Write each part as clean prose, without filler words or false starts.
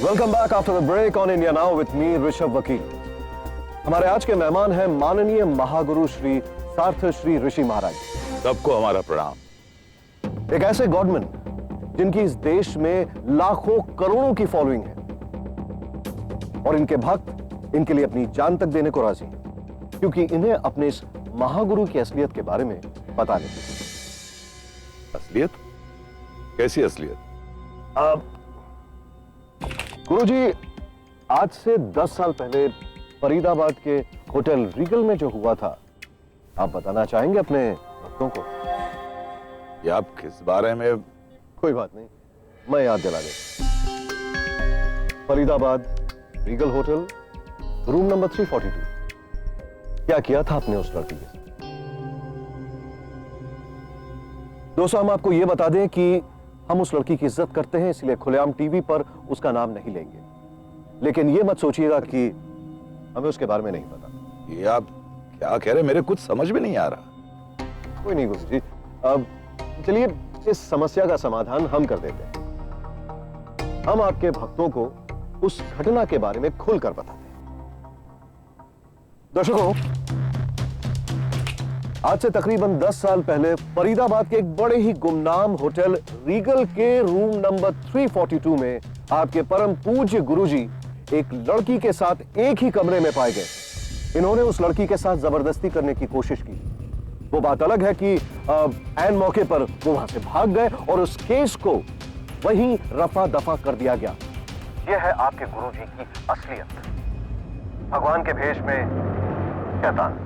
Welcome back after the break on India now with me Rishabh Vakil. हमारे आज के मेहमान हैं माननीय महागुरु श्री सार्थ श्री ऋषि महाराज। सबको हमारा प्रणाम। एक ऐसे गॉडमैन जिनकी इस देश में लाखों करोड़ों की फॉलोइंग है और इनके भक्त इनके लिए अपनी जान तक देने को राजी, क्योंकि इन्हें अपने इस महागुरु की असलियत के बारे में पता नहीं। असलियत? कैसी असलियत? गुरुजी, आज से 10 साल पहले फरीदाबाद के होटल रीगल में जो हुआ था, आप बताना चाहेंगे अपने भक्तों को? ये आप किस बारे में? कोई बात नहीं, मैं याद दिला दे। Faridabad Regal hotel, room number 342। क्या किया था आपने उस लड़की के साथ? दोस्तों, हम आपको यह बता दें कि हम उस लड़की की इज्जत करते हैं, इसलिए खुलेआम टीवी पर उसका नाम नहीं लेंगे। लेकिन यह मत सोचिएगा कि हमें उसके बारे में नहीं पता। ये आप क्या कह रहे हैं? मेरे कुछ समझ में नहीं आ रहा। कोई नहीं गुरुजी, अब चलिए इस समस्या का समाधान हम कर देते हैं। हम आपके भक्तों को उस घटना के बारे में खुलकर बताते हैं। दर्शकों, आज से तकरीबन 10 साल पहले फरीदाबाद के एक बड़े ही गुमनाम होटल रीगल के रूम नंबर 342 में आपके परम पूज्य गुरुजी एक लड़की के साथ एक ही कमरे में पाए गए। इन्होंने उस लड़की के साथ जबरदस्ती करने की कोशिश की। वो बात अलग है कि ऐन मौके पर वो वहां से भाग गए और उस केस को वहीं रफा दफा कर दिया गया। यह है आपके गुरुजी की असलियत, भगवान के भेष में शैतान।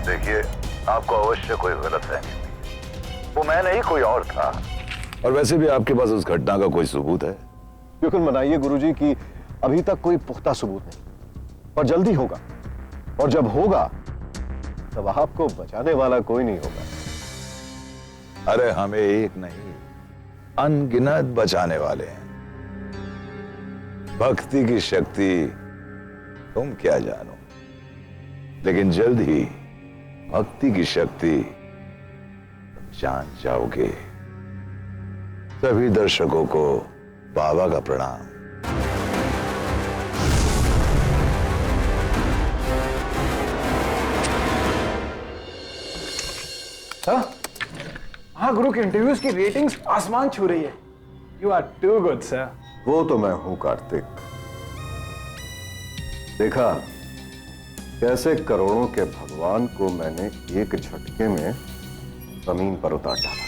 देखिए, आपको अवश्य कोई गलतफहमी हुई। वो मैं नहीं, कोई और था। और वैसे भी आपके पास उस घटना का कोई सबूत है? यकीन मनाइए गुरुजी कि अभी तक कोई पुख्ता सबूत नहीं, पर जल्दी होगा। और जब होगा तब आपको बचाने वाला कोई नहीं होगा। अरे हमें एक नहीं, अनगिनत बचाने वाले हैं। भक्ति की शक्ति तुम क्या जानो, लेकिन जल्द ही भक्ति की शक्ति तुम जान जाओगे। सभी दर्शकों को बाबा का प्रणाम। हाँ, गुरु के इंटरव्यूज की रेटिंग्स आसमान छू रही है। You are too good sir. वो तो मैं हूं कार्तिक। देखा कैसे करोड़ों के भगवान को मैंने एक झटके में जमीन पर उतार डाला।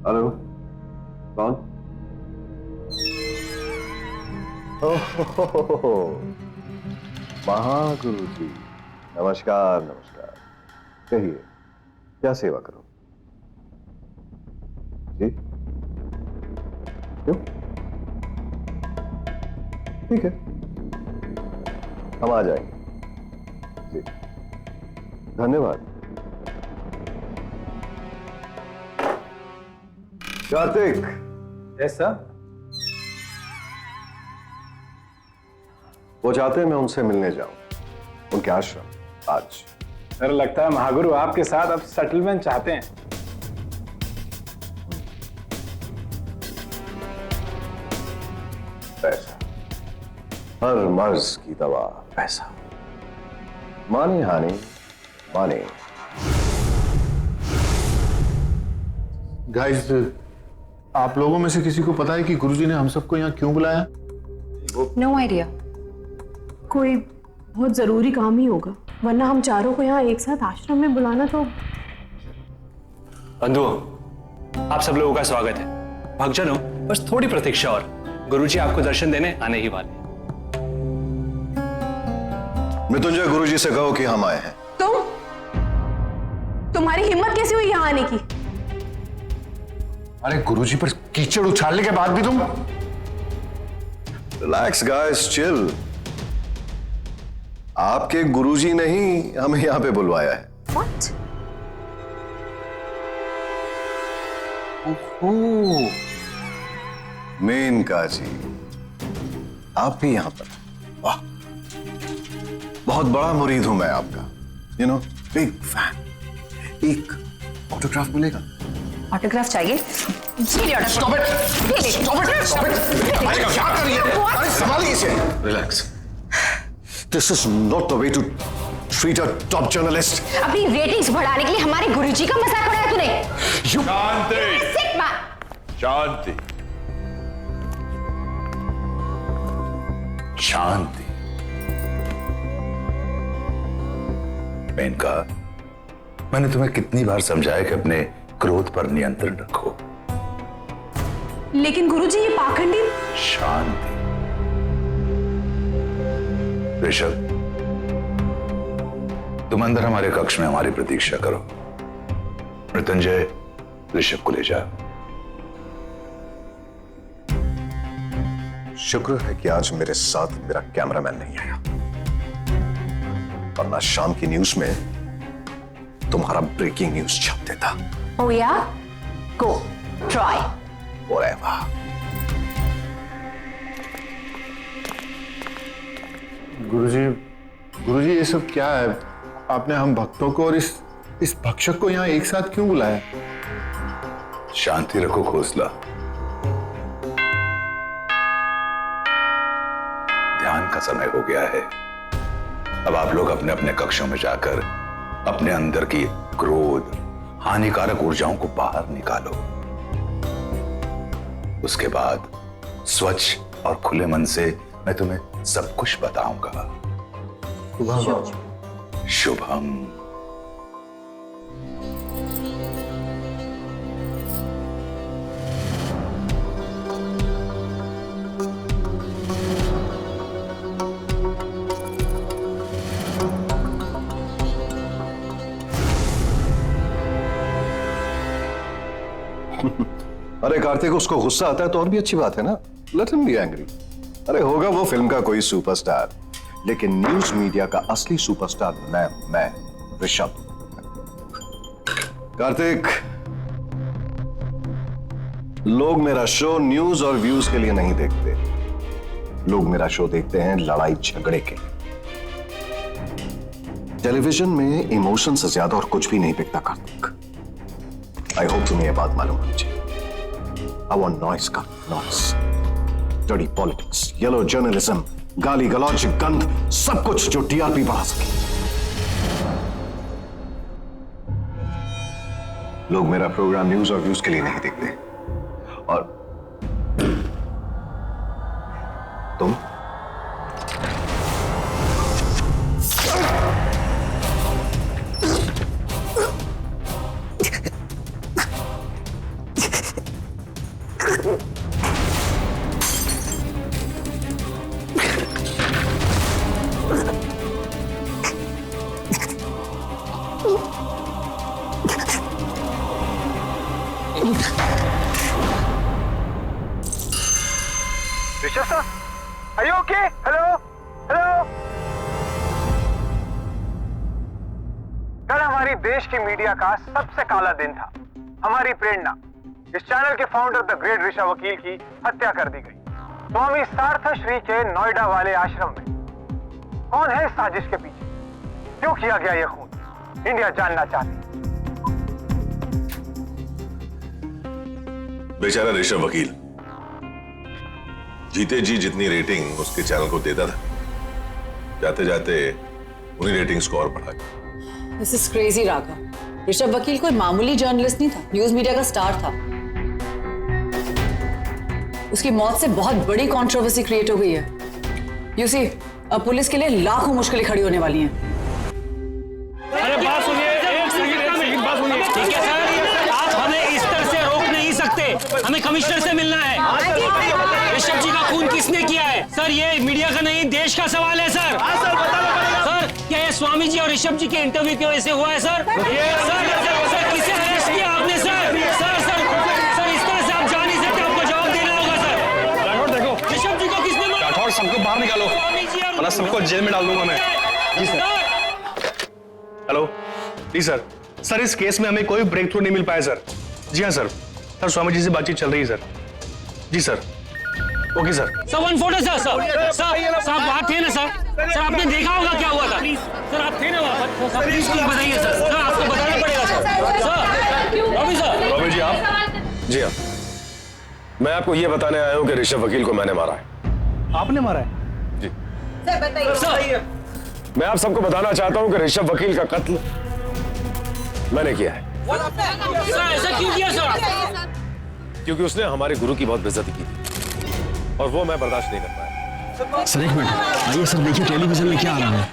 हेलो, कौन? ओहो, महागुरु जी, नमस्कार नमस्कार। कहिए, क्या सेवा करूं? जी, क्यों? ठीक है, हम आ जाएंगे। जी, धन्यवाद। कार्तिक। Yes sir. वो चाहते हैं मैं उनसे मिलने जाऊं, उनके आश्रम आज। सर, लगता है महागुरु आपके साथ अब सेटलमेंट चाहते हैं। पैसा, हर मर्ज की दवा पैसा। माने हानि माने। गाइस, आप लोगों में से किसी को पता है कि गुरुजी ने हम सबको यहाँ क्यों बुलाया? No idea. कोई बहुत जरूरी काम ही होगा, वरना हम चारों को यहाँ एक साथ आश्रम में बुलाना तो। बंधुओं, आप सब लोगों का स्वागत है। भक्तजनों, बस थोड़ी प्रतीक्षा और गुरुजी आपको दर्शन देने आने ही वाले। मृत्युंजय, गुरुजी से कहो कि हम आए हैं। तुम्हारी हिम्मत कैसे हुई यहाँ आने की? अरे गुरुजी पर कीचड़ उछालने के बाद भी तुम। Relax guys, chill. आपके गुरुजी ने ही हमें यहां पे बुलवाया है। What? मेनका जी, आप भी यहां पर? वाह, बहुत बड़ा मुरीद हूं मैं आपका, यू नो, बिग फैन। एक ऑटोग्राफ मिलेगा? ऑटोग्राफ चाहिए? Stop it! Stop it! Stop it! अरे क्या कर रही है? अरे संभालिए इसे। Relax. This is not the way to treat a top journalist. अपनी रेटिंग्स बढ़ाने के लिए हमारे गुरुजी का मजाक उड़ाया तूने। शांति, Sit back. शांति, शांति। मेनका, मैंने तुम्हें कितनी बार समझाया कि अपने क्रोध पर नियंत्रण रखो। लेकिन गुरुजी ये पाखंडी। शांति। ऋषभ, तुम अंदर हमारे कक्ष में हमारी प्रतीक्षा करो। मृत्युंजय, ऋषभ को ले जाओ। शुक्र है कि आज मेरे साथ मेरा कैमरामैन नहीं आया, वरना शाम की न्यूज में तुम्हारा ब्रेकिंग न्यूज छाप देता। Oh yeah? Go. Try. Whatever. गुरुजी ये सब क्या है? आपने हम भक्तों को और इस भक्षक को यहाँ एक साथ क्यों बुलाया? शांति रखो खोसला। ध्यान का समय हो गया है। अब आप लोग अपने अपने कक्षों में जाकर अपने अंदर की क्रोध, हानिकारक ऊर्जाओं को बाहर निकालो। उसके बाद स्वच्छ और खुले मन से मैं तुम्हें सब कुछ बताऊंगा। शुभम। अरे कार्तिक, उसको गुस्सा आता है तो और भी अच्छी बात है ना। Let him be angry. अरे होगा वो फिल्म का कोई सुपरस्टार, लेकिन न्यूज मीडिया का असली सुपरस्टार मैं ऋषभ। कार्तिक, लोग मेरा शो न्यूज और व्यूज के लिए नहीं देखते, लोग मेरा शो देखते हैं लड़ाई झगड़े के लिए। टेलीविजन में इमोशन से ज्यादा और कुछ भी नहीं बिकता कार्तिक। आई होप तुम्हें यह बात मालूम होनी चाहिए। I want noise का noise, dirty politics, yellow journalism, गाली गलौज, गंद, सब कुछ जो टीआरपी बढ़ा सके। लोग मेरा प्रोग्राम न्यूज और व्यूज के लिए नहीं देखते। और तुम Rishabh sir, are you okay? Hello hello. कल हमारी देश की मीडिया का सबसे काला दिन था। हमारी प्रेरणा, इस चैनल के फाउंडर द ग्रेट ऋषभ वकील की हत्या कर दी गई। स्वामी सार्थश्री के नोएडा वाले आश्रम में कौन है इस साजिश के पीछे? क्यों किया गया यह खून? इंडिया जानना चाहती। बेचारा ऋषभ वकील जीते जी जितनी रेटिंग उसके चैनल को देता था, जाते जाते उन्हीं रेटिंग्स को और बढ़ा दिया। This is crazy Raghav. Rishabh वकील कोई मामूली जर्नलिस्ट नहीं था, न्यूज मीडिया का स्टार था। उसकी मौत से बहुत बड़ी कंट्रोवर्सी क्रिएट हो गई है। यू सी, अब पुलिस के लिए लाखों मुश्किलें खड़ी होने वाली हैं। अरे बात सुनिए, एक सेकंड बात सुनिए। ठीक है सर, आप हमें इस तरह से रोक नहीं सकते। हमें कमिश्नर से मिलना है। ऋषभ जी का खून किसने किया है? सर ये मीडिया का नहीं, देश का सवाल है सर। सर क्या ये स्वामी जी और ऋषभ जी के इंटरव्यू की वजह से हुआ है सर? सर किसे अरेस्ट किया आपने सर? सर इस तरह से आप जा नहीं सकते, आपको जवाब देना होगा सर। राठौर देखो, ऋषभ जी को किसने मारा? राठौर सबको बाहर निकालो, वरना सबको जेल में डाल दूंगा मैं। जी सर। हेलो जी सर। सर इस केस में हमें कोई ब्रेक थ्रू नहीं मिल पाया सर। जी हाँ सर। सर स्वामी जी से बातचीत चल रही है सर। जी sir. Okay sir. Sir one photo sir. Sir आप वहाँ थे ना सर आपने देखा होगा क्या हुआ था। सर आप थे ना वहाँ पर। प्लीज बताइए सर आपको बताना पड़ेगा सर। Robbie sir. रॉबी जी आप? जी हाँ, मैं आपको ये बताने आया हूँ कि ऋषभ वकील को मैंने मारा है। आपने मारा है? जी सर बताइए। सर मैं आप सबको बताना चाहता हूँ कि ऋषभ वकील का कत्ल मैंने किया है। सर ऐसा क्यों किया सर? क्योंकि उसने हमारे गुरु की बहुत बेइज्जती की थी और वो मैं बर्दाश्त नहीं कर पाया। सर एक मिनट आइए सर, देखिए टेलीविजन में क्या आ रहा है।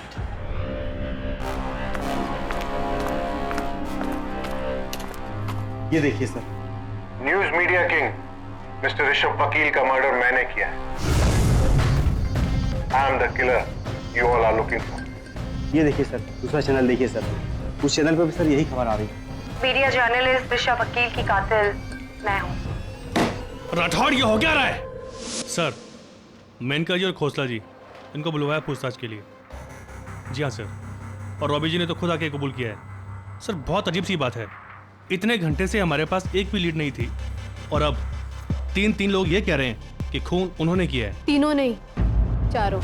ये देखिए sir. News media king mister Rishabh Vakil का मर्डर मैंने किया है। I am the killer you all are looking for. ये देखिए सर, दूसरा चैनल देखिए सर, उस चैनल पर भी सर यही खबर आ रही है। मीडिया जर्नलिस्ट ऋषभ वकील की कातिल मैं हूँ। राठौड़ ये हो क्या रहा है? सर मेनका जी और खोसला जी इनको बुलवाया पूछताछ के लिए। जी हाँ सर, और रॉबी जी ने तो खुद आके कबूल किया है। सर बहुत अजीब सी बात है, इतने घंटे से हमारे पास एक भी लीड नहीं थी और अब तीन लोग ये कह रहे हैं कि खून उन्होंने किया है। तीनों नहीं, चारों।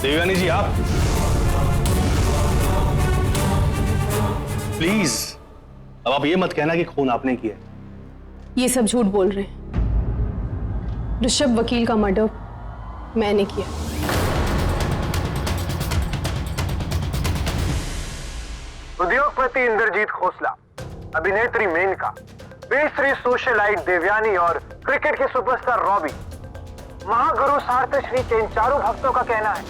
देवयानी जी आप प्लीज, अब आप ये मत कहना कि खून आपने किया। ये सब झूठ बोल रहे हैं। ऋषभ वकील का मर्डर मैंने किया। उद्योगपति इंद्रजीत खोसला, अभिनेत्री मेनका, बेस्त्री सोशलाइट देवयानी और क्रिकेट के सुपरस्टार रॉबी, महागुरु सार्थ श्री के इन चारों भक्तों का कहना है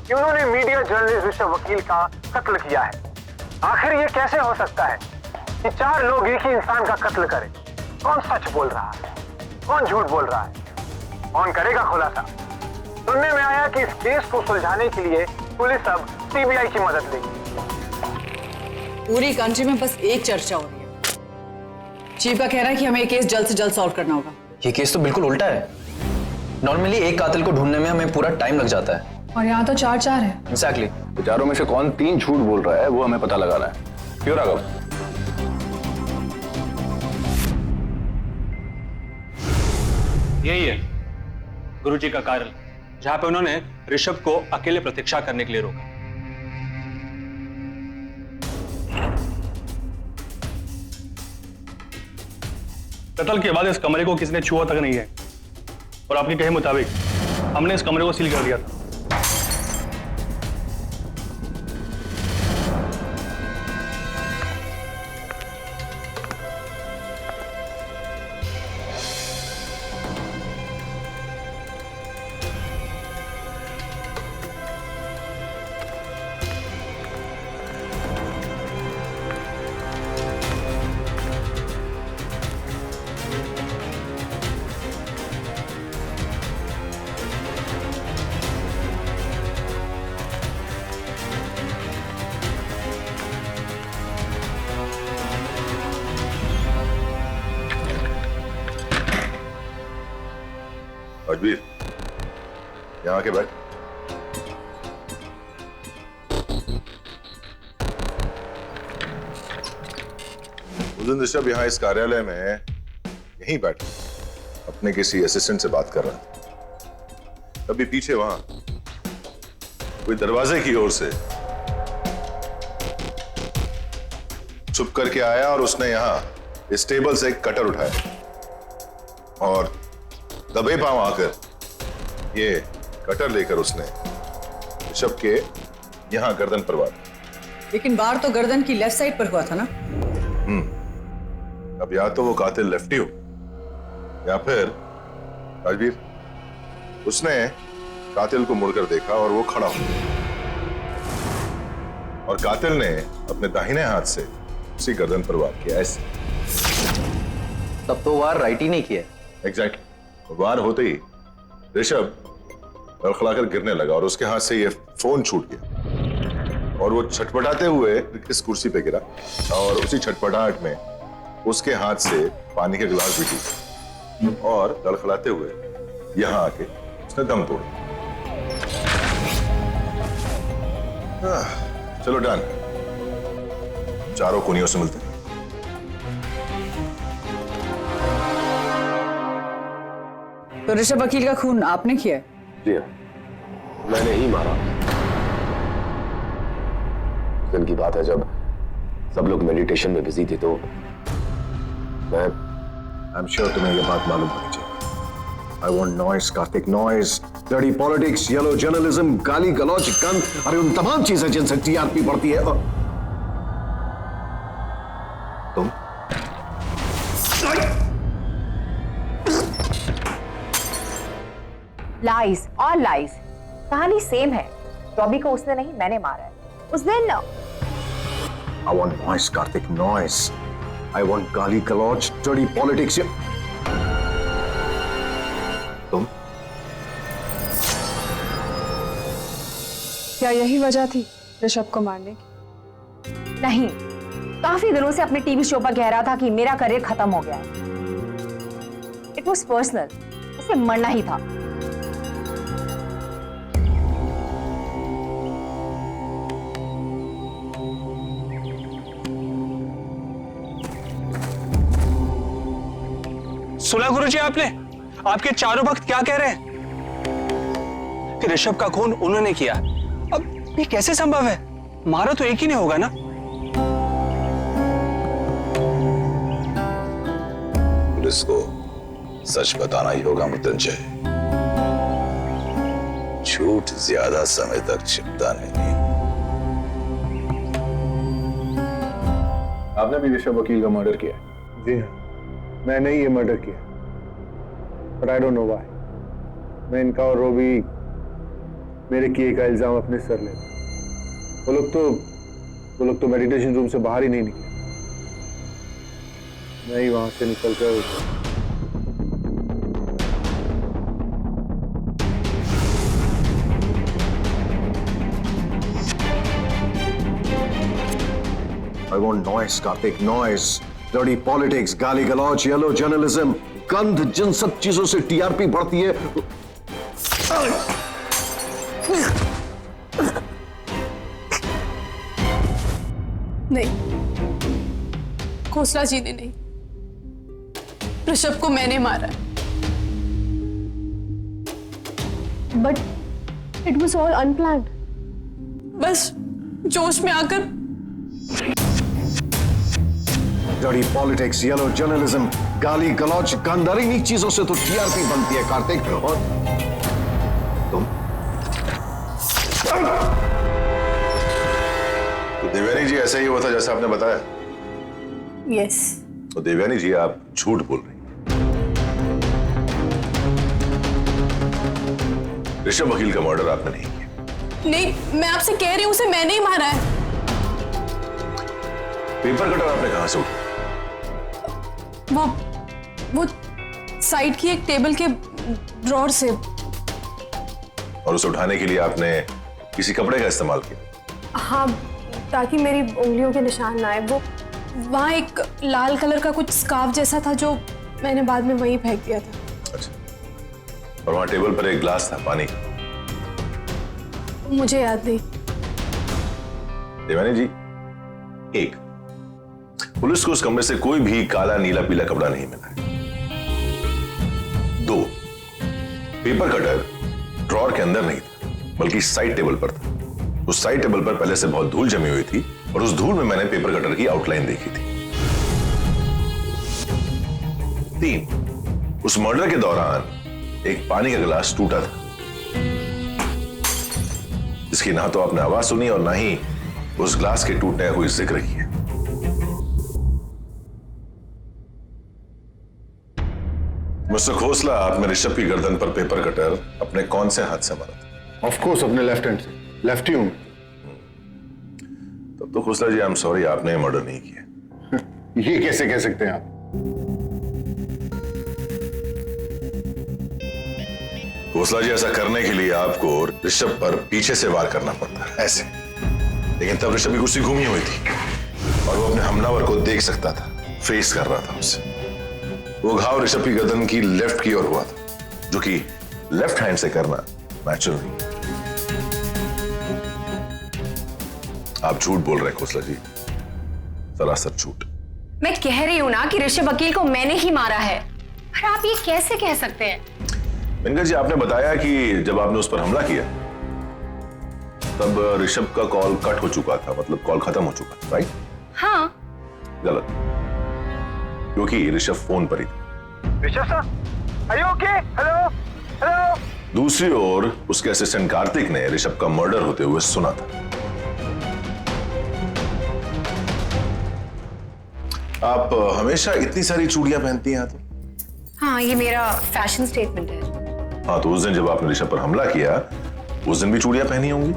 कि उन्होंने मीडिया जर्नलिस्ट ऋषभ वकील का कत्ल किया है। आखिर ये कैसे हो सकता है कि चार लोग एक ही इंसान का कत्ल करें? कौन सच बोल रहा है, कौन झूठ बोल रहा है, कौन करेगा खुलासा? सुनने में आया कि इस केस को सुलझाने के लिए पुलिस अब सीबीआई की मदद लेगी। पूरी कंट्री में बस एक चर्चा हो रही है। चीफ का कहना है कि हमें ये केस जल्द से जल्द सॉल्व करना होगा। ये केस तो बिल्कुल उल्टा है। नॉर्मली एक कातिल को ढूंढने में हमें पूरा टाइम लग जाता है, और यहाँ तो चार है। एग्जैक्टली। तो चारों में से कौन तीन झूठ बोल रहा है वो हमें पता लगाना है। क्यों राघव? यही है गुरुजी का कार्य, जहां पे उन्होंने ऋषभ को अकेले प्रतीक्षा करने के लिए रोका। कत्ल के बाद इस कमरे को किसी ने छुआ तक नहीं है और आपके कहे मुताबिक हमने इस कमरे को सील कर दिया था। अजबीर, यहाँ आके बैठ। उस दिन ऋषभ यहाँ इस कार्यालय में यहीं बैठ अपने किसी असिस्टेंट से बात कर रहा था। तभी पीछे वहां कोई दरवाजे की ओर से छुप करके आया और उसने यहाँ इस टेबल से एक कटर उठाया और दबे पांव आकर ये कटर लेकर उसने ऋषभ के यहां गर्दन पर वार। लेकिन वार तो गर्दन की लेफ्ट साइड पर हुआ था ना। अब या तो वो कातिल लेफ्टी हो या फिर राजवीर उसने कातिल को मुड़कर देखा और वो खड़ा हो और कातिल ने अपने दाहिने हाथ से उसी गर्दन पर वार किया ऐसे। तब तो वार राइट ही नहीं किया। एग्जैक्टली। वार होते ही ऋषभ लड़खड़ाकर गिरने लगा और उसके हाथ से ये फोन छूट गया और वो छटपटाते हुए इस कुर्सी पे गिरा और उसी छटपटाहट में उसके हाथ से पानी के गिलास भी टूटे और लड़खड़ाते हुए यहां आके उसने दम तोड़ा। चलो डन, चारों खूनियों से मिलते हैं। तो ऋषभ वकील का खून आपने किया है? जी हाँ, मैंने ही मारा। दिन की बात है जब सब लोग मेडिटेशन में बिजी थे, तो मैं आई एम श्योर तुम्हें यह बात मालूम होनी चाहिए। I want noise Kartik, noise, dirty politics, yellow journalism, गाली गलौज, गंद, अरे उन तमाम चीजें जिनसे टीआरपी बढ़ती है। और तुम लाइज और लाइज, कहानी सेम है। रॉबी को उसने नहीं, मैंने मारा है। उस दिन I want noise, Karthik, noise. I want गाली गलौज, dirty politics. तुम? क्या यही वजह थी ऋषभ को मारने की? नहीं, काफी दिनों से अपने टीवी शो पर कह रहा था कि मेरा करियर खत्म हो गया है। इट वॉज पर्सनल, उसे मरना ही था। सुना गुरुजी आपने? आपके चारों भक्त क्या कह रहे हैं कि ऋषभ का खून उन्होंने किया। अब ये कैसे संभव है? मारा तो एक ही नहीं होगा ना? पुलिस को सच बताना ही होगा मृत्युंजय। झूठ ज्यादा समय तक छिपता नहीं। आपने भी ऋषभ वकील का मर्डर किया है? जी हाँ, मैंने ही ये मर्डर किया, but I don't know why. मैं इनका और रोबी मेरे किए का इल्जाम अपने सर लेता। वो लोग तो मेडिटेशन रूम से बाहर ही नहीं निकले। मैं ही वहां से निकलकर I want noise, Karthik, noise. Dirty politics, गाली गलौज, येलो जर्नलिज्म, गंध, जिन सब चीजों से टीआरपी बढ़ती है। नहीं, खोसला जी ने नहीं, ऋषभ को मैंने मारा है। But it was all unplanned. बस जोश में आकर Dirty politics, yellow journalism, गाली गलौज, गंद, इन्हीं चीजों से तो टीआरपी बनती है कार्तिक। और तुम? तो देवयानी जी ऐसा ही हुआ था जैसा आपने बताया? यस। तो देवयानी जी आप झूठ बोल रही हैं। ऋषभ वकील का मर्डर आपने नहीं किया। नहीं, मैं आपसे कह रही हूं उसे मैंने ही मारा है। पेपर कटर आपने कहां से उठाया? वो साइड की एक टेबल के ड्रॉर से। और उसे उठाने के लिए आपने किसी कपड़े का इस्तेमाल किया? हाँ, ताकि मेरी उंगलियों के निशान ना आए। वो वहाँ एक लाल कलर का कुछ स्कार्फ जैसा था जो मैंने बाद में वहीं फेंक दिया था। अच्छा, और वहां टेबल पर एक ग्लास था पानी का? मुझे याद नहीं। देवानी जी, एक, पुलिस को उस कमरे से कोई भी काला नीला पीला कपड़ा नहीं मिला है। दो, पेपर कटर ड्रॉर के अंदर नहीं था बल्कि साइड टेबल पर था। उस साइड टेबल पर पहले से बहुत धूल जमी हुई थी और उस धूल में मैंने पेपर कटर की आउटलाइन देखी थी। तीन, उस मर्डर के दौरान एक पानी का गिलास टूटा था जिसकी ना तो आपने आवाज सुनी और ना ही उस ग्लास के टूटने का कोई जिक्र किया। मिस्टर खोसला, आपने ऋषभ की गर्दन पर पेपर कटर अपने कौन से हाथ से मारा था? ऑफ कोर्स अपने लेफ्ट हैंड से, लेफ्टी हूं। तब तो खोसला जी, आई एम सॉरी, आपने मर्डर नहीं किया। ये कैसे कह सकते हैं आप? खोसला जी, ऐसा करने के लिए आपको ऋषभ पर पीछे से वार करना पड़ता है, ऐसे। लेकिन तब ऋषभ की कुर्सी घूमी हुई थी और वो अपने हमलावर को देख सकता था। फेस कर रहा था उसे। वो घाव ऋषभ की गर्दन की लेफ्ट की ओर हुआ था, जो कि लेफ्ट हैंड से करना नेचुरल नहीं। आप झूठ बोल रहे हैं खोसला जी, सरासर झूठ। मैं कह रही हूं ना कि ऋषभ वकील को मैंने ही मारा है, और आप ये कैसे कह सकते हैं? मेनका जी, आपने बताया कि जब आपने उस पर हमला किया तब ऋषभ का कॉल कट हो चुका था, मतलब कॉल खत्म हो चुका था, राइट? हाँ। गलत, क्योंकि ऋषभ फोन पर ही था। Rishabh sir, are you okay? Hello hello. दूसरी ओर उसके असिस्टेंट कार्तिक ने ऋषभ का मर्डर होते हुए सुना था। आप हमेशा इतनी सारी चूड़ियां पहनती हैं हाथों? हाँ, ये मेरा फैशन स्टेटमेंट है। हाँ, तो उस दिन जब आपने ऋषभ पर हमला किया उस दिन भी चूड़ियां पहनी होंगी?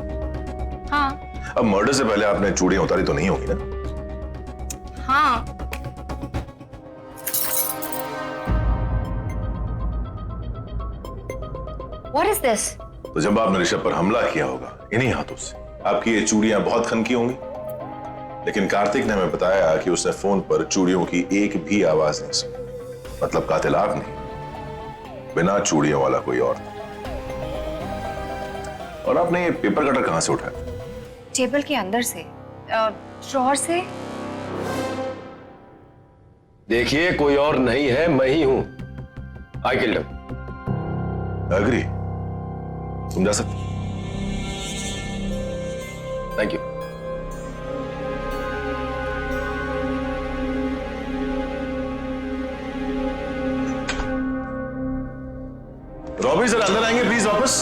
हाँ। अब मर्डर से पहले आपने चूड़ियां उतारी तो नहीं होगी ना? हाँ। What is this? तो जब आपने ऋषभ पर हमला किया होगा इन्हीं हाथों से, आपकी ये चूड़ियां बहुत खनकी होंगी। लेकिन कार्तिक ने हमें बताया कि उसने फोन पर चूड़ियों की एक भी आवाज नहीं सुनी, मतलब कातिल आप नहीं, बिना चूड़ियों वाला कोई और था। और आपने ये पेपर कटर कहां से उठाया? टेबल के अंदर से, ड्रॉअर से। देखिए, कोई और नहीं है, मैं ही हूं। I killed him. एग्री, तुम जा सकते। Thank you. रॉबी सर अंदर आएंगे प्लीज वापस?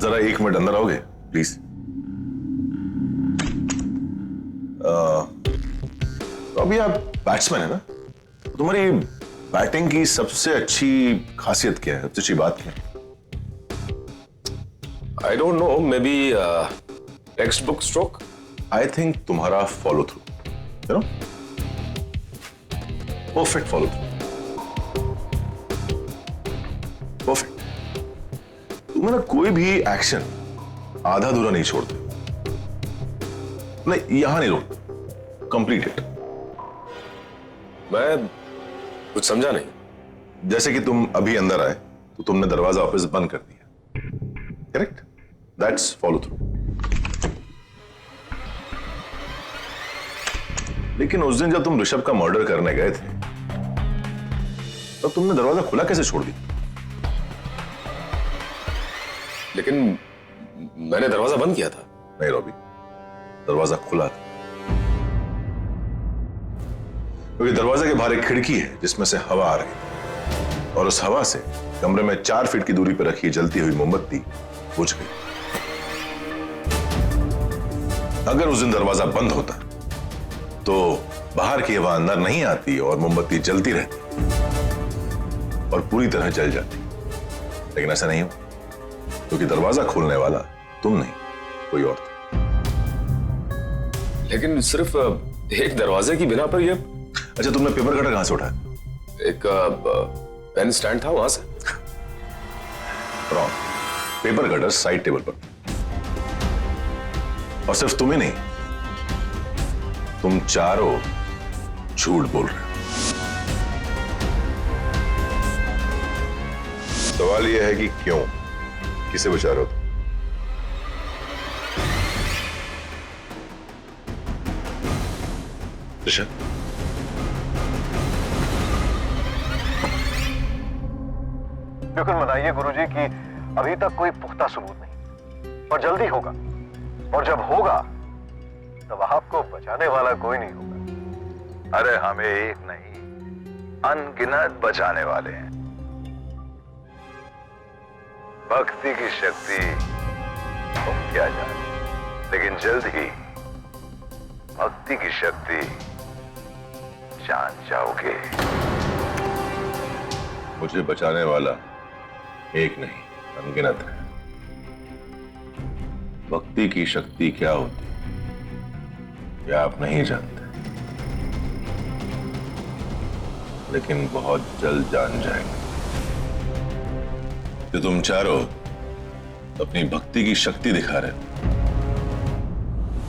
जरा 1 मिनट अंदर आओगे प्लीज? रॉबी, आप बैट्समैन है ना? तुम्हारी बैटिंग की सबसे अच्छी खासियत क्या है, सबसे अच्छी बात क्या है? I don't know, maybe textbook stroke. I think तुम्हारा follow through, you know, perfect follow through, perfect. तुम ना कोई भी एक्शन आधा अधूरा नहीं छोड़ते, नहीं यहां नहीं रोकते, कंप्लीट इट। मैं कुछ समझा नहीं। जैसे कि तुम अभी अंदर आए तो तुमने दरवाजा वापस बंद कर दिया, करेक्ट? That's follow through. लेकिन उस दिन जब तुम ऋषभ का मर्डर करने गए थे तब तुमने दरवाजा खुला कैसे छोड़ दिया? लेकिन मैंने दरवाजा बंद किया था। नहीं रॉबी, दरवाजा खुला था, क्योंकि दरवाजे के बाहर एक खिड़की है जिसमें से हवा आ रही है, और उस हवा से कमरे में 4 फीट की दूरी पर रखी जलती हुई मोमबत्ती बुझ गई। अगर उस दिन दरवाजा बंद होता तो बाहर की हवा अंदर नहीं आती और मोमबत्ती जलती रहती और पूरी तरह जल जाती। लेकिन ऐसा नहीं हो, क्योंकि दरवाजा खोलने वाला तुम नहीं, कोई और था। लेकिन सिर्फ एक दरवाजे की बिना पर यह। अच्छा, तुमने पेपर कटर कहां से उठाया? एक पेन स्टैंड था, वहां से। Wrong, paper cutter side table पर। और सिर्फ तुम ही नहीं, तुम चारों झूठ बोल रहे हो। सवाल यह है कि क्यों, किसे बचा रहे हो तुम? ऋषभ, लेकिन बताइए गुरुजी कि अभी तक कोई पुख्ता सबूत नहीं, और जल्दी होगा, और जब होगा तब आपको बचाने वाला कोई नहीं होगा। अरे हमें एक नहीं, अनगिनत बचाने वाले हैं। भक्ति की शक्ति तुम क्या जाने, लेकिन जल्द ही भक्ति की शक्ति जान जाओगे। मुझे बचाने वाला एक नहीं, अनगिनत है। भक्ति की शक्ति क्या होती है यह आप नहीं जानते, लेकिन बहुत जल्द जान जाएंगे। कि तुम चारों अपनी भक्ति की शक्ति दिखा रहे हो,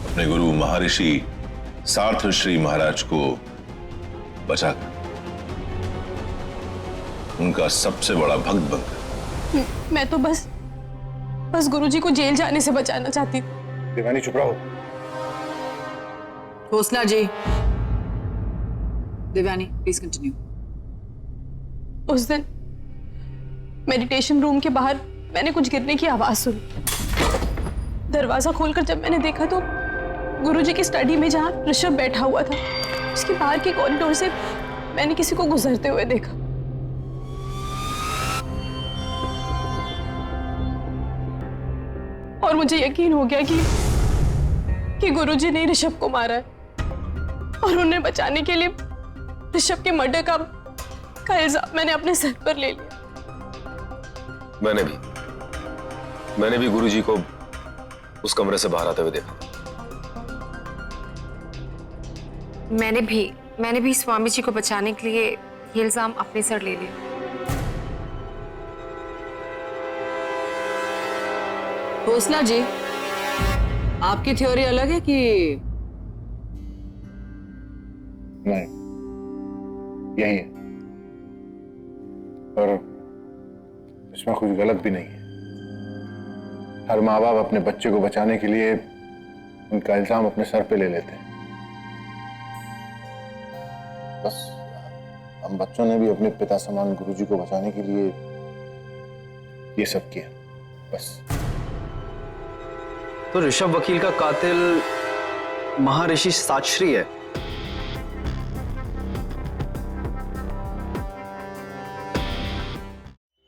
अपने गुरु महर्षि सार्थ श्री महाराज को बचाकर उनका सबसे बड़ा भक्त बनकर। मैं तो बस गुरुजी को जेल जाने से बचाना चाहती थी। देवानी चुप रहो। खोसला जी, दिव्यानी प्लीज कंटिन्यू। उस दिन मेडिटेशन रूम के बाहर मैंने कुछ गिरने की आवाज सुनी। दरवाजा खोलकर जब मैंने देखा तो गुरुजी की स्टडी में जहां ऋषभ बैठा हुआ था, उसके बाहर के कॉरिडोर से मैंने किसी को गुजरते हुए देखा। और मुझे यकीन हो गया कि गुरुजी ने ऋषभ को मारा है और उन्हें बचाने के लिए ऋषभ के मर्डर का इल्जाम मैंने अपने सर पर ले लिया। मैंने भी गुरुजी को उस कमरे से बाहर आते हुए देखा। मैंने भी स्वामी जी को बचाने के लिए ये इल्जाम अपने सर ले लिया। खोसला जी, आपकी थ्योरी अलग है कि? नहीं, यही है और इसमें कुछ गलत भी नहीं है। हर माँ बाप अपने बच्चे को बचाने के लिए उनका इल्जाम अपने सर पे ले लेते हैं। बस हम बच्चों ने भी अपने पिता समान गुरुजी को बचाने के लिए ये सब किया, बस। तो ऋषभ वकील का कातिल महर्षि सातश्री है।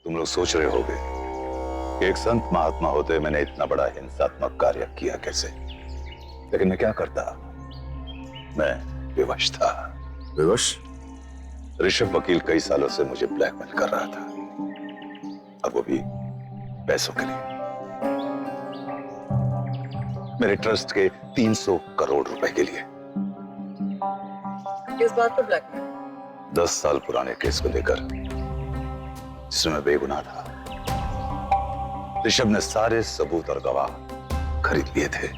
तुम लोग सोच रहे होगे कि एक संत महात्मा होते मैंने इतना बड़ा हिंसात्मक कार्य किया कैसे, लेकिन मैं क्या करता? मैं विवश था। विवश? ऋषभ वकील कई सालों से मुझे ब्लैकमेल कर रहा था, और वो भी पैसों के लिए। मेरे ट्रस्ट के 300 करोड़ रुपए के लिए। किस बात पर ब्लैकमेल? 10 साल पुराने केस को लेकर, जिसमें मैं बेगुनाह था। ऋषभ ने सारे सबूत और गवाह खरीद लिए थे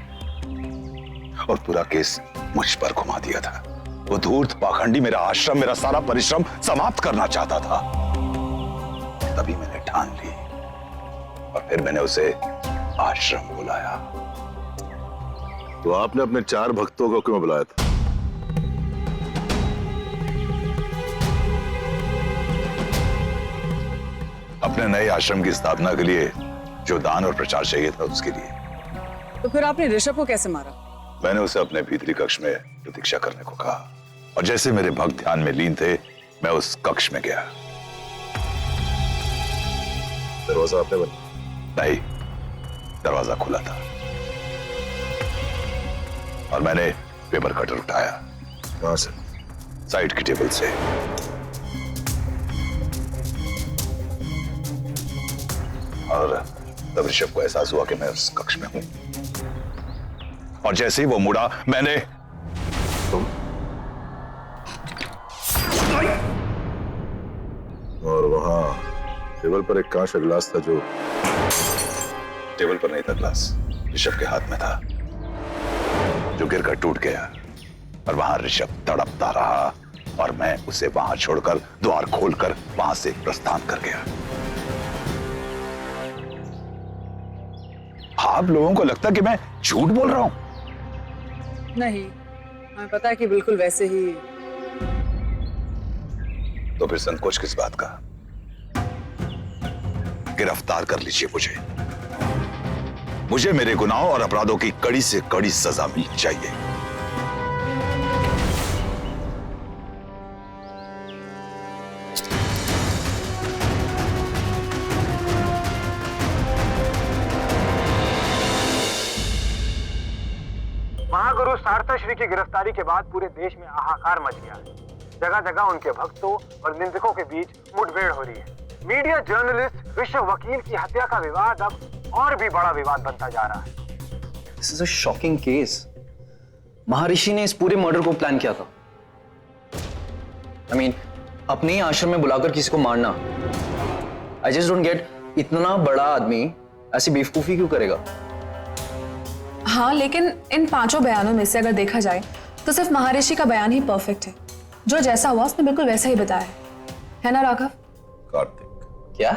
और पूरा केस मुझ पर घुमा दिया था। वो धूर्त पाखंडी मेरा आश्रम, मेरा सारा परिश्रम समाप्त करना चाहता था। तभी मैंने ठान ली और फिर मैंने उसे आश्रम बुलाया। तो आपने अपने 4 भक्तों को क्यों बुलाया था? अपने नए आश्रम की स्थापना के लिए जो दान और प्रचार चाहिए था, उसके लिए। तो फिर आपने ऋषभ को कैसे मारा? मैंने उसे अपने भीतरी कक्ष में प्रतीक्षा करने को कहा, और जैसे मेरे भक्त ध्यान में लीन थे, मैं उस कक्ष में गया। दरवाजा आपने बंद? नहीं, दरवाजा खुला था और मैंने पेपर कटर उठाया। कहां से? साइड की टेबल से। और तब ऋषभ को एहसास हुआ कि मैं उस कक्ष में हूं, और जैसे ही वो मुड़ा, मैंने और वहां टेबल पर एक कांच का गिलास था, जो टेबल पर नहीं था, ग्लास ऋषभ के हाथ में था, जो गिरकर टूट गया। और वहां ऋषभ तड़पता रहा और मैं उसे वहां छोड़कर द्वार खोलकर वहां से प्रस्थान कर गया। आप लोगों को लगता कि मैं झूठ बोल रहा हूं? नहीं, हमें पता है कि बिल्कुल वैसे ही। तो फिर संकोच किस बात का? गिरफ्तार कर लीजिए मुझे मेरे गुनाहों और अपराधों की कड़ी से कड़ी सजा मिलनी चाहिए। महागुरु सार्थश्री की गिरफ्तारी के बाद पूरे देश में हाहाकार मच गया है। जगह जगह उनके भक्तों और निंदकों के बीच मुठभेड़ हो रही है। मीडिया जर्नलिस्ट ऋषभ वकील की हत्या का विवाद अब और भी बड़ा विवाद बनता जा रहा है। This is a shocking case. महर्षि ने इस पूरे मर्डर को प्लान किया था। I mean, अपने ही आश्रम में बुलाकर किसी को मारना। आई जस्ट डोंट गेट, इतना बड़ा आदमी ऐसी बेवकूफी क्यों करेगा? हाँ, लेकिन इन 5 बयानों में से अगर देखा जाए तो सिर्फ महर्षि का बयान ही परफेक्ट है। जो जैसा हुआ उसने बिल्कुल वैसा ही बताया है ना राघव? कार्तिक। क्या?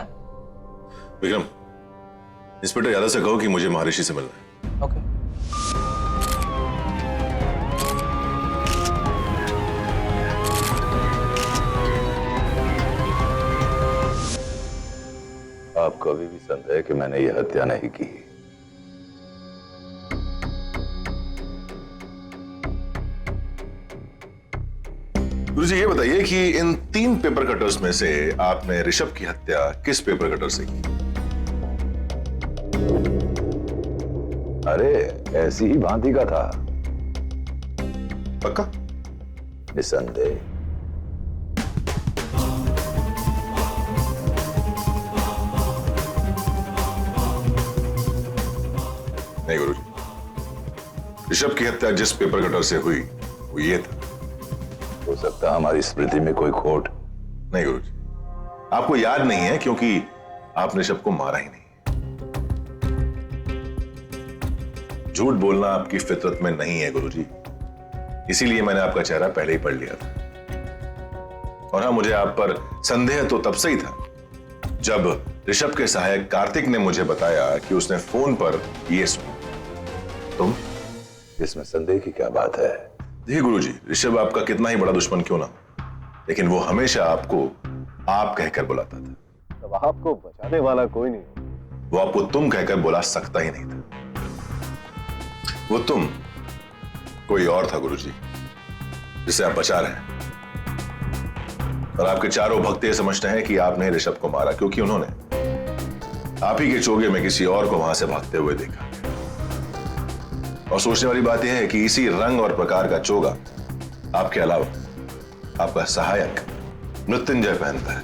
विक्रम, इंस्पेक्टर यादव से कहो कि मुझे महर्षि से मिलना है। ओके। आपको अभी भी संदेह है कि मैंने यह हत्या नहीं की? गुरुजी ये बताइए कि इन 3 पेपर कटर्स में से आपने ऋषभ की हत्या किस पेपर कटर से की? अरे ऐसी ही भांति का था। पक्का? निसंदेह। नहीं गुरुजी, ऋषभ की हत्या जिस पेपर कटर से हुई वो ये था। हो सकता है हमारी स्मृति में कोई खोट। नहीं गुरुजी, आपको याद नहीं है क्योंकि आपने ऋषभ को मारा ही नहीं। झूठ बोलना आपकी फितरत में नहीं है गुरुजी, इसीलिए मैंने आपका चेहरा पहले ही पढ़ लिया था। और हाँ, मुझे आप पर संदेह तो तब से ही था जब ऋषभ के सहायक कार्तिक ने मुझे बताया कि उसने फोन पर ये सुना। तुम? इसमें संदेह की क्या बात है? देखिए गुरुजी, ऋषभ आपका कितना ही बड़ा दुश्मन क्यों ना, लेकिन वो हमेशा आपको आप कहकर बुलाता था। तब आपको बचाने वाला कोई नहीं। वो आपको तुम कहकर बुला सकता ही नहीं था। वो तुम कोई और था गुरुजी, जिसे आप बचा रहे हैं। और आपके चारों भक्त ये समझते हैं कि आपने ऋषभ को मारा क्योंकि उन्होंने आप ही के चोगे में किसी और को वहां से भागते हुए देखा। और सोचने वाली बात यह है कि इसी रंग और प्रकार का चोगा आपके अलावा आपका सहायक मृत्युंजय पहनता है।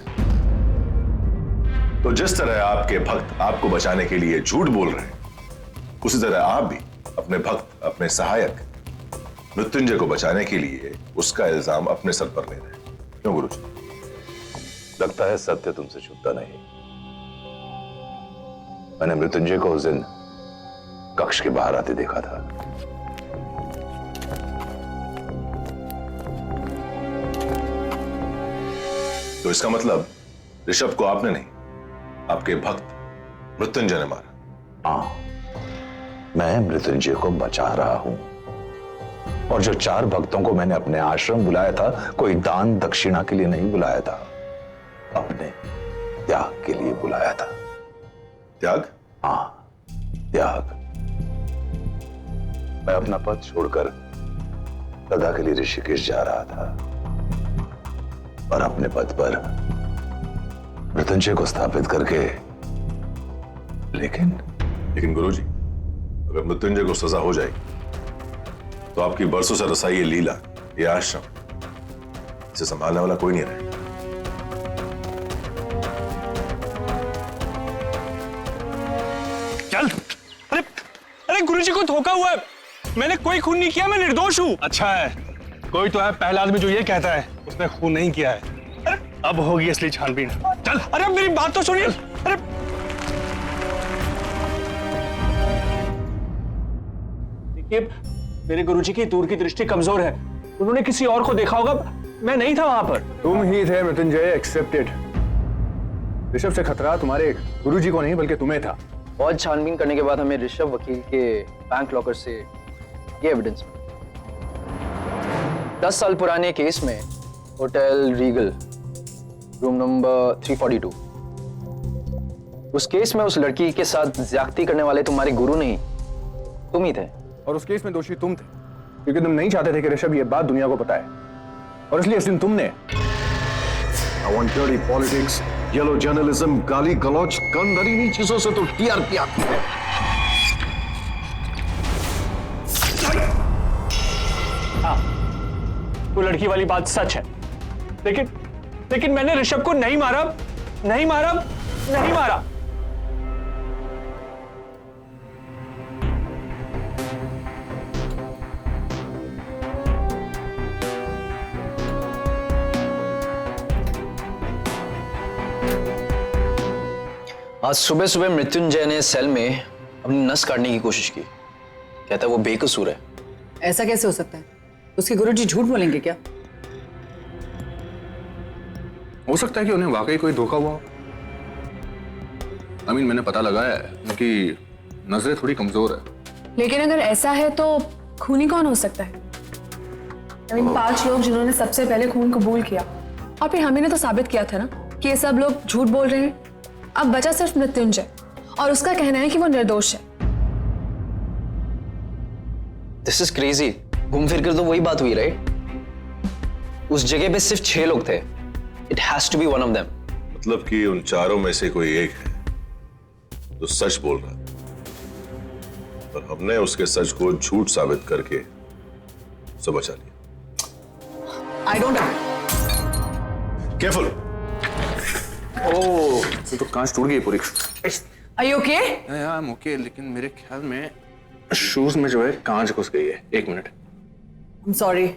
तो जिस तरह आपके भक्त आपको बचाने के लिए झूठ बोल रहे हैं, उसी तरह आप भी अपने भक्त, अपने सहायक मृत्युंजय को बचाने के लिए उसका इल्जाम अपने सर पर ले रहे हैं। क्यों गुरुजी? लगता है सत्य तुमसे छुपता नहीं। मैंने मृत्युंजय को उस दिन कक्ष के बाहर आते देखा था। तो इसका मतलब ऋषभ को आपने नहीं, आपके भक्त मृत्युंजय ने मारा। हाँ, मैं मृत्युंजय को बचा रहा हूं। और जो 4 भक्तों को मैंने अपने आश्रम बुलाया था, कोई दान दक्षिणा के लिए नहीं बुलाया था, अपने त्याग के लिए बुलाया था। त्याग? हाँ, त्याग। मैं अपना पद छोड़कर सदा के लिए ऋषिकेश जा रहा था और अपने पद पर मृत्युंजय को स्थापित करके। लेकिन गुरुजी, अगर मृत्युंजय को सजा हो जाएगी तो आपकी बरसों से रसाई ये लीला, ये आश्रम, इसे संभालने वाला कोई नहीं रहेगा। चल। अरे गुरुजी को धोखा हुआ है। मैंने कोई खून नहीं किया, मैं निर्दोष हूँ। अच्छा है, कोई तो है पहला आदमी जो ये कहता है उसने खून नहीं किया है। अरे अब होगी असली छानबीन। चल। अरे मेरी बात तो सुनिए। अरे देखिए, मेरे गुरुजी की दूर की दृष्टि कमजोर है, उन्होंने किसी और को देखा होगा, मैं नहीं था वहां पर। तुम ही थे मृत्युंजय, एक्सेप्टेड। ऋषभ से खतरा तुम्हारे गुरुजी को नहीं बल्कि तुम्हें था। बहुत छानबीन करने के बाद हमें ऋषभ वकील के बैंक लॉकर से ये एविडेंस मिला। 10 साल पुराने केस में होटल रीगल रूम नंबर 342, उस केस में उस लड़की के साथ ज्यादती करने वाले तुम्हारे गुरु नहीं, तुम ही थे। और उस केस में दोषी तुम थे क्योंकि तुम नहीं चाहते थे कि ऋषभ ये बात दुनिया को बताए, और इसलिए इस दिन तुमने I want dirty politics, yellow journalism, गाली गलौज, गंदरीनी चीजों से तो टीआरपी आती है। हाँ, वो लड़की वाली बात सच है, लेकिन मैंने ऋषभ को नहीं मारा। आज सुबह सुबह मृत्युंजय ने सेल में अपनी नस काटने की कोशिश की। कहता है वो बेकसूर है। ऐसा कैसे हो सकता है? उसके गुरुजी झूठ बोलेंगे क्या? हो सकता है कि उन्हें वाकई कोई धोखा हुआ। मैंने पता लगाया है, उनकी नजरें थोड़ी कमजोर है। लेकिन अगर ऐसा है तो खूनी कौन हो सकता है? 5 लोग जिन्होंने सबसे पहले खून कबूल किया, और फिर हमें ने तो साबित किया था ना कि ये सब लोग झूठ बोल रहे हैं। अब बचा सिर्फ मृत्युंजय, और उसका कहना है कि वो निर्दोष है। This is crazy. घूम फिर कर तो वही बात हुई, राइट? उस जगह पे सिर्फ 6 लोग थे। It has to be one of them. मतलब कि उन चारों में से कोई एक है जो सच बोल रहा था, और हमने उसके सच को झूठ साबित करके उसे बचा लिया। I don't careful. ओह, ये तो कांच टूट गई पूरी। Are you okay? I am okay, लेकिन मेरे ख्याल में शूज में जो है कांच घुस गई है। 1 minute. I'm sorry.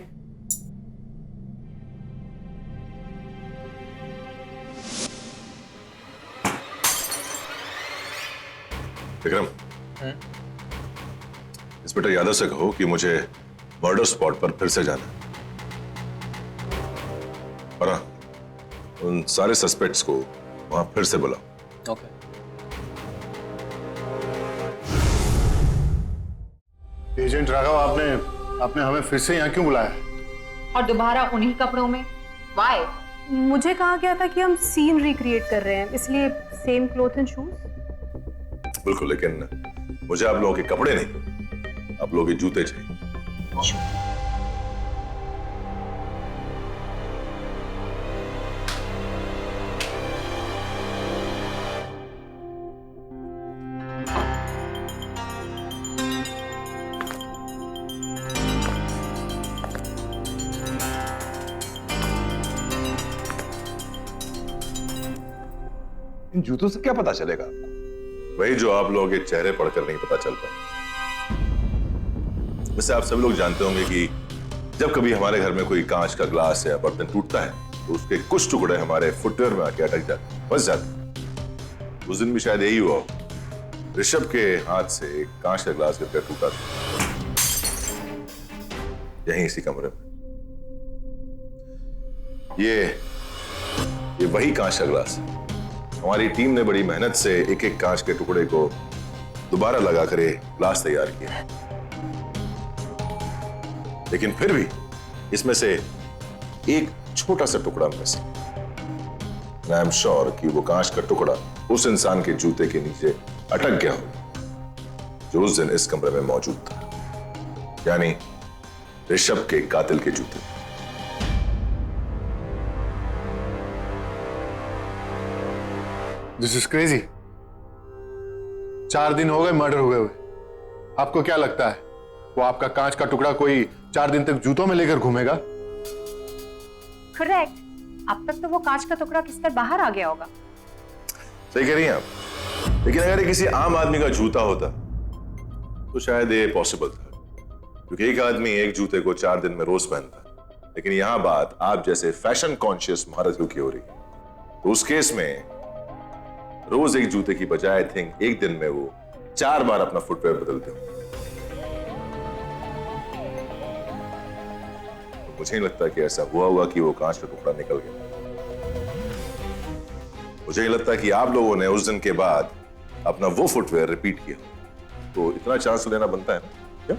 Vikram, inspector Yadav से कहो कि मुझे मर्डर स्पॉट पर फिर से जाना है, और हाँ, उन सारे सस्पेक्ट्स को वहां फिर से बुलाओ। ओके। एजेंट राघव, आपने हमें फिर से यहाँ क्यों बुलाया? और दोबारा उन्हीं कपड़ों में? वाई? मुझे कहा गया था कि हम सीन रिक्रिएट कर रहे हैं, इसलिए सेम क्लॉथ एंड शूज। बिल्कुल, लेकिन मुझे आप लोगों के कपड़े नहीं, आप लोगों के जूते चाहिए। इन जूतों से क्या पता चलेगा आपको? वही जो आप लोगों के चेहरे पढ़कर नहीं पता चलता। वैसे आप सब लोग जानते होंगे कि जब कभी हमारे घर में कोई कांच का ग्लास या बर्तन टूटता है तो उसके कुछ टुकड़े हमारे फुटवेयर में आके अटक जाते हैं, फंस जाते हैं। उस दिन भी शायद यही हुआ। ऋषभ के हाथ से एक कांच का ग्लास गिरकर टूटा था, यहीं इसी कमरे में। ये वही कांच का ग्लास है। हमारी टीम ने बड़ी मेहनत से एक एक कांच के टुकड़े को दोबारा लगाकर ये ग्लास तैयार किया, लेकिन फिर भी इसमें से एक छोटा सा टुकड़ा मिस है। आई एम श्योर कि वो कांच का टुकड़ा उस इंसान के जूते के नीचे अटक गया हो जो उस दिन इस कमरे में मौजूद था, यानी ऋषभ के कातिल के जूते। This is crazy. 4 दिन हो गए मर्डर हुए हुए। आपको क्या लगता है वो आपका कांच का टुकड़ा कोई 4 दिन तक जूतों में लेकर घूमेगा? करेक्ट। अब तक तो वो कांच का टुकड़ा किसकर बाहर आ गया होगा। सही कह रही हैं आप, लेकिन अगर ये किसी आम आदमी का जूता होता तो शायद ये पॉसिबल था, क्योंकि एक आदमी एक जूते को 4 दिन में रोज पहनता। लेकिन यहां बात आप जैसे फैशन कॉन्शियस महारथियों की हो रही है, तो उस केस में रोज एक जूते की बजाय आई थिंक एक दिन में वो 4 बार अपना फुटवेयर बदलते हो। तो मुझे नहीं लगता कि ऐसा हुआ होगा कि वो कांच का टुकड़ा निकल गया। मुझे नहीं लगता कि आप लोगों ने उस दिन के बाद अपना वो फुटवेयर रिपीट किया, तो इतना चांस लेना बनता है ना क्या?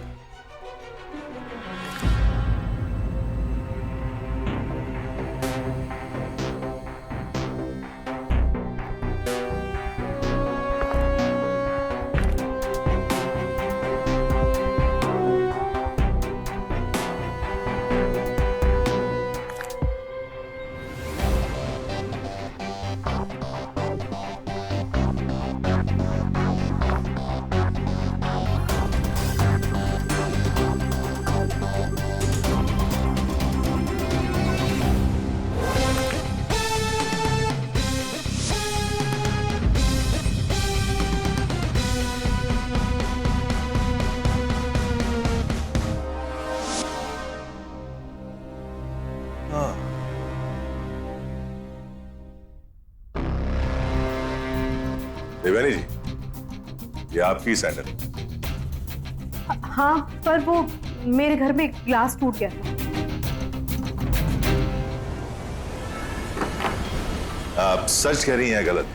देवयानी जी, ये आपकी सैंडल। हाँ, पर वो मेरे घर में ग्लास टूट गया था। आप सच कह रही हैं गलत?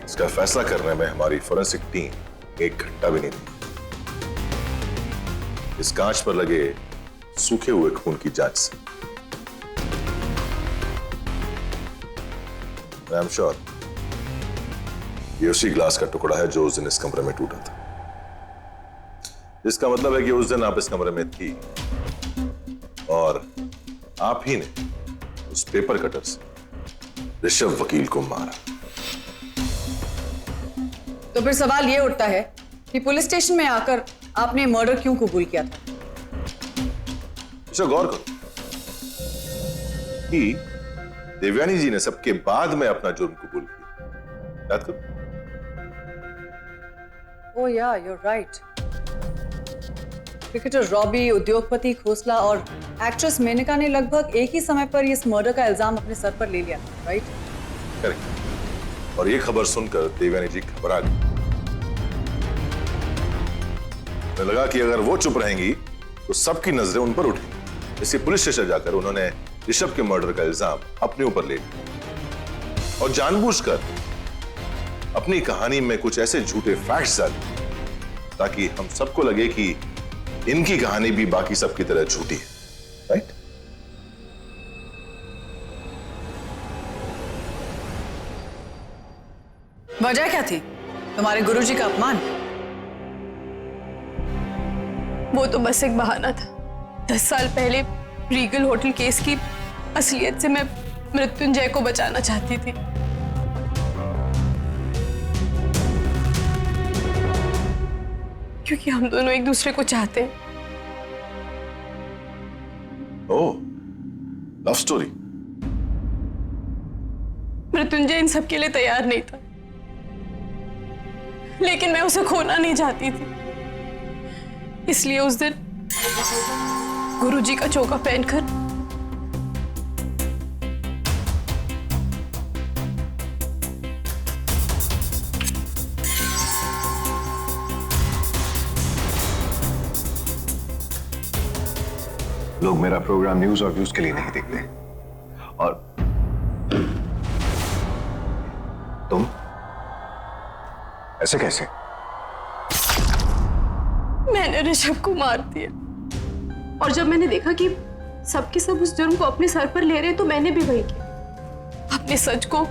इसका फैसला करने में हमारी फोरेंसिक टीम 1 घंटा भी नहीं दी। इस कांच पर लगे सूखे हुए खून की जांच से आई एम श्योर ये उसी ग्लास का टुकड़ा है जो उस दिन इस कमरे में टूटा था। इसका मतलब है कि उस दिन आप इस कमरे में थी और आप ही ने उस पेपर कटर से ऋषभ वकील को मारा। तो फिर सवाल ये उठता है कि पुलिस स्टेशन में आकर आपने मर्डर क्यों कबूल किया था? इसे गौर करो कि देवयानी जी ने सबके बाद में अपना जुर्म कबूल किया। याद करो। ओह या, you're right. क्रिकेटर रॉबी, उद्योगपति खोसला और एक्ट्रेस मेनका ने लगभग एक ही समय पर इस मर्डर का इल्जाम अपने सर पर ले लिया, राइट? करेक्ट। और ये खबर सुनकर देवयानी जी घबरा गई। उन्हें लगा कि अगर वो चुप रहेंगी तो सबकी नजरें उन पर उठेंगी। इसलिए पुलिस स्टेशन जाकर उन्होंने ऋषभ के मर्डर का इल्जाम अपने ऊपर ले लिया और जानबूझकर अपनी कहानी में कुछ ऐसे झूठे फैक्ट्स डाले ताकि हम सबको लगे कि इनकी कहानी भी बाकी सबकी तरह झूठी है, राइट? वजह क्या थी? तुम्हारे गुरुजी का अपमान? वो तो बस एक बहाना था। 10 साल पहले रीगल होटल केस की असलियत से मैं मृत्युंजय को बचाना चाहती थी। क्योंकि हम दोनों एक दूसरे को चाहते हैं। ओह, लव स्टोरी। मृत्युंजय इन सब के लिए तैयार नहीं था, लेकिन मैं उसे खोना नहीं चाहती थी। इसलिए उस दिन गुरुजी का चोगा पहनकर लोग मेरा प्रोग्राम न्यूज और व्यूज के लिए नहीं देखते, और तुम ऐसे कैसे? मैंने ऋषभ को मार दिया, और जब मैंने देखा कि सबके सब उस जुर्म को अपने सर पर ले रहे हैं तो मैंने भी वही किया। अपने सच को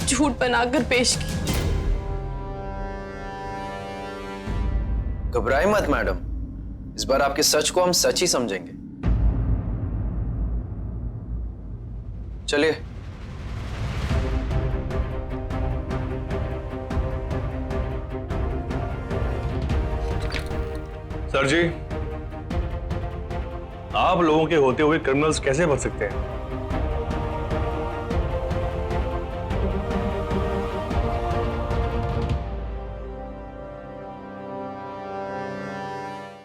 झूठ बनाकर पेश किया। घबराए मत मैडम, इस बार आपके सच को हम सच ही समझेंगे। चलिए। सर जी, आप लोगों के होते हुए क्रिमिनल्स कैसे बच सकते हैं?